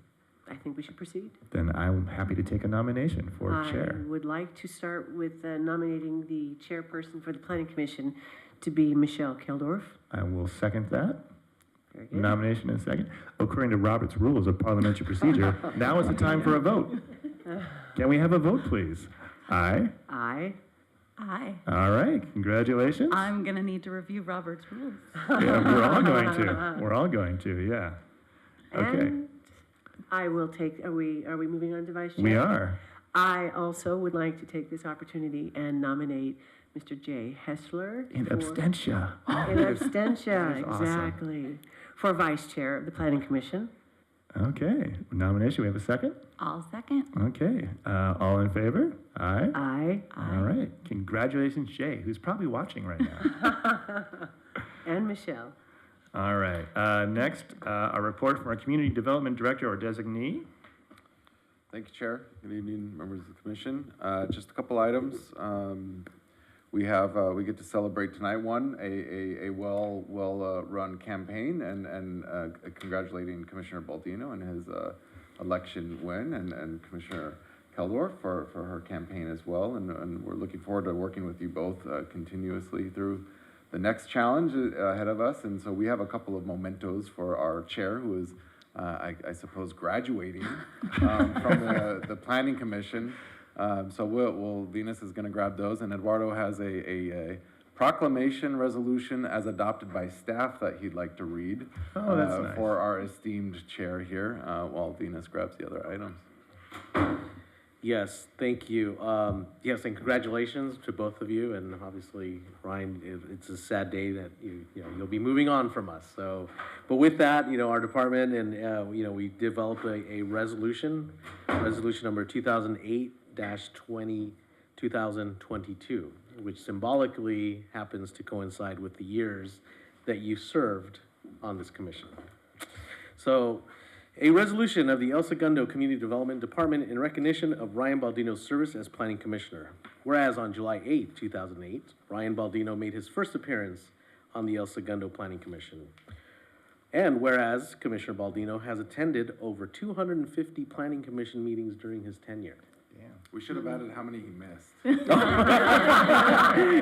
I think we should proceed. Then I'm happy to take a nomination for chair. I would like to start with nominating the chairperson for the Planning Commission to be Michelle Keldorf. I will second that. Very good. Nomination and second. According to Robert's Rules of Parliamentary Procedure, now is the time for a vote. Can we have a vote, please? Aye. Aye. Aye. All right, congratulations. I'm gonna need to review Robert's rules. Yeah, we're all going to. We're all going to, yeah. Okay, And I will take, are we moving on to vice chair? we are. I also would like to take this opportunity and nominate Mr. Jay Hessler. In for- abstention. In abstention, That is awesome. exactly. For vice chair of the Planning Commission. Okay, nomination, we have a second? I'll second. Okay, all in favor? Aye. Aye. All right, congratulations, Jay, who's probably watching right now. And Michelle. All right, next, a report from our Community Development Director or designee. Thank you, Chair. Good evening, members of the commission. Just a couple items. We get to celebrate tonight, a well-run campaign and congratulating Commissioner Baldino and his election win and Commissioner Keldorf for her campaign as well. And we're looking forward to working with you both continuously through the next challenge ahead of us. And so we have a couple of mementos for our chair, who is, I suppose, graduating from the Planning Commission. So Venus is going to grab those, and Eduardo has a proclamation resolution as adopted by staff that he'd like to read Oh, that's nice. for our esteemed chair here, while Venus grabs the other items. Yes, thank you. Yes, and congratulations to both of you, and obviously, Ryan, it's a sad day that you'll be moving on from us. So, but with that, our department and we developed a resolution number 2008-2022, which symbolically happens to coincide with the years that you served on this commission. So, a resolution of the El Segundo Community Development Department in recognition of Ryan Baldino's service as Planning Commissioner. Whereas on July 8, 2008, Ryan Baldino made his first appearance on the El Segundo Planning Commission. And whereas Commissioner Baldino has attended over 250 Planning Commission meetings during his tenure. We should have added how many he missed.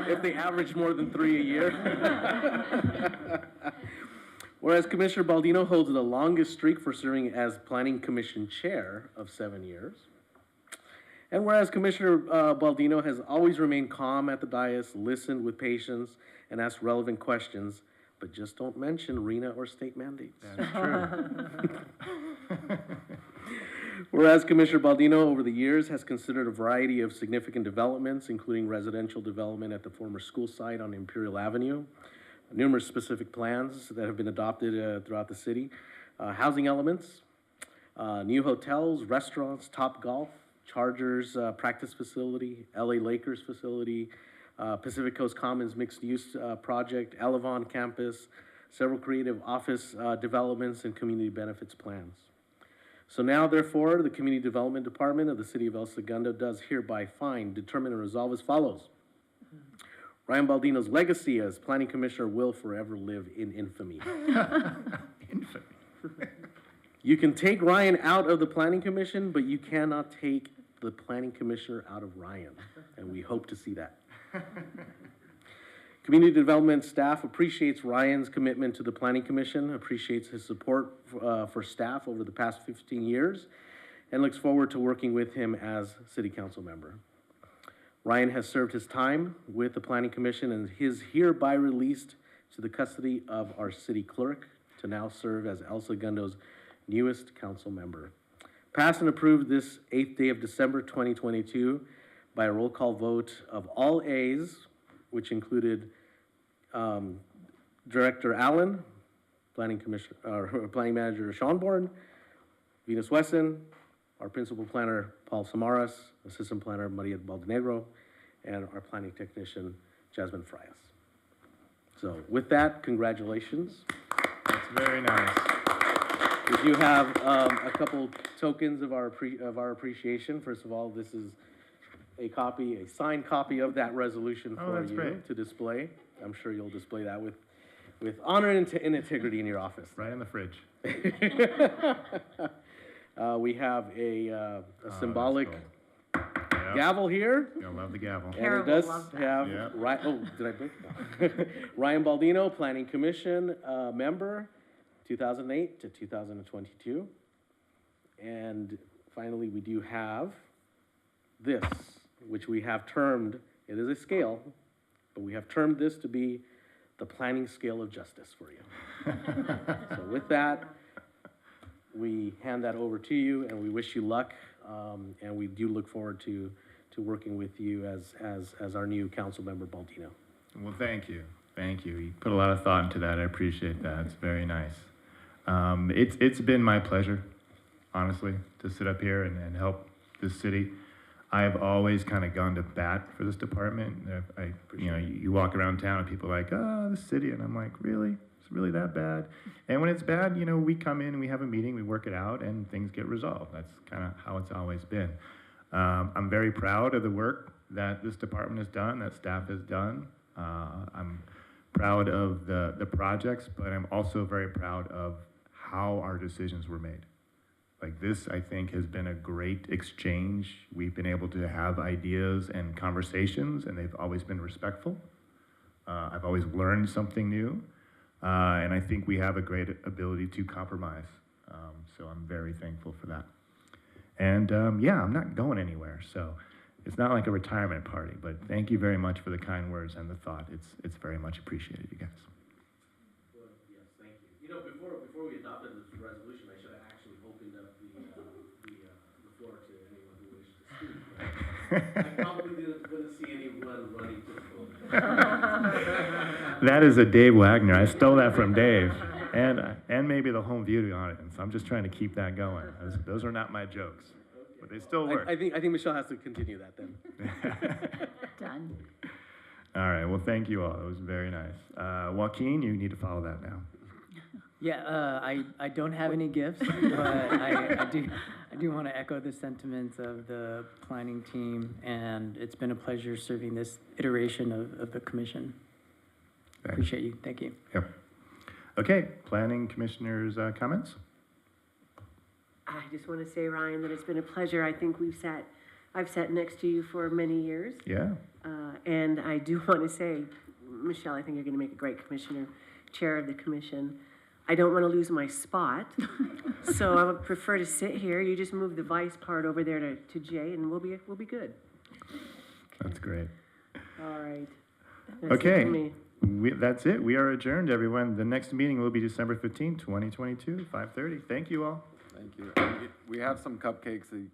If they average more than 3 a year. Whereas Commissioner Baldino holds the longest streak for serving as Planning Commission Chair of 7 years. And whereas Commissioner Baldino has always remained calm at the dais, listened with patience, and asked relevant questions, but just don't mention RENA or state mandates. That's true. Whereas Commissioner Baldino over the years has considered a variety of significant developments, including residential development at the former school site on Imperial Avenue, numerous specific plans that have been adopted throughout the city, housing elements, new hotels, restaurants, Top Golf, Chargers practice facility, LA Lakers facility, Pacific Coast Commons mixed-use project, Elevon campus, several creative office developments, and community benefits plans. So now, therefore, the Community Development Department of the City of El Segundo does hereby find, determine, and resolve as follows. Ryan Baldino's legacy as Planning Commissioner will forever live in infamy. Infamy. You can take Ryan out of the Planning Commission, but you cannot take the Planning Commissioner out of Ryan, and we hope to see that. Community Development staff appreciates Ryan's commitment to the Planning Commission, appreciates his support for staff over the past 15 years, and looks forward to working with him as City Council member. Ryan has served his time with the Planning Commission and is hereby released to the custody of our city clerk to now serve as El Segundo's newest council member. Passed and approved this 8th day of December 2022 by a roll call vote of all A's, which included Director Allen, Planning Manager Sean Bourne, Venus Wesson, our Principal Planner Paul Samaras, Assistant Planner Maria Baldenegro, and our Planning Technician Jasmine Frias. So with that, congratulations. That's very nice. We do have a couple tokens of our appreciation. First of all, this is a signed copy of that resolution Oh, for that's you great. to display. I'm sure you'll display that with honor and integrity in your office. Right in the fridge. We have a that's symbolic cool. Yep. gavel here. You'll love the gavel. Kara And it will does love that. have, Yep. did I break? Ryan Baldino, Planning Commission, member, 2008 to 2022. And finally, we do have this, which we have termed, it is a scale, but we have termed this to be the planning scale of justice for you. So with that, we hand that over to you, and we wish you luck, and we do look forward to working with you as our new council member, Baldino. Well, thank you. Thank you. You put a lot of thought into that. I appreciate that. It's very nice. It's been my pleasure, honestly, to sit up here and help this city. I've always kind of gone to bat for this department. You walk around town and people are like, oh, the city. And I'm like, really? It's really that bad? And when it's bad, we come in and we have a meeting, we work it out, and things get resolved. That's kind of how it's always been. I'm very proud of the work that this department has done, that staff has done. I'm proud of the projects, but I'm also very proud of how our decisions were made. Like this, I think, has been a great exchange. We've been able to have ideas and conversations, and they've always been respectful. I've always learned something new, and I think we have a great ability to compromise. So I'm very thankful for that. And I'm not going anywhere, so it's not like a retirement party, but thank you very much for the kind words and the thought. It's very much appreciated, you guys. Well, yes, thank you. Before we adopted this resolution, I should have actually opened up the floor to anyone who wished to speak. But I probably wouldn't see anyone running to the podium. That is a Dave Wagner. I stole that from Dave, and maybe the home viewing audience. I'm just trying to keep that going. Those are not my jokes, but they still work. I think Michelle has to continue that then. Done. All right. Well, thank you all. It was very nice. Joaquin, you need to follow that now. Yeah, I don't have any gifts, but I do want to echo the sentiments of the planning team, and it's been a pleasure serving this iteration of the commission. Thanks. Appreciate you. Thank you. Yep. Okay. Planning commissioners' comments. I just want to say, Ryan, that it's been a pleasure. I think I've sat next to you for many years. Yeah. And I do want to say, Michelle, I think you're going to make a great commissioner, chair of the commission. I don't want to lose my spot, so I would prefer to sit here. You just move the vice part over there to Jay, and we'll be good. That's great. All right. That's Okay. it for me. That's it. We are adjourned, everyone. The next meeting will be December 15th, 2022, 5:30. Thank you all. Thank you. And we have some cupcakes that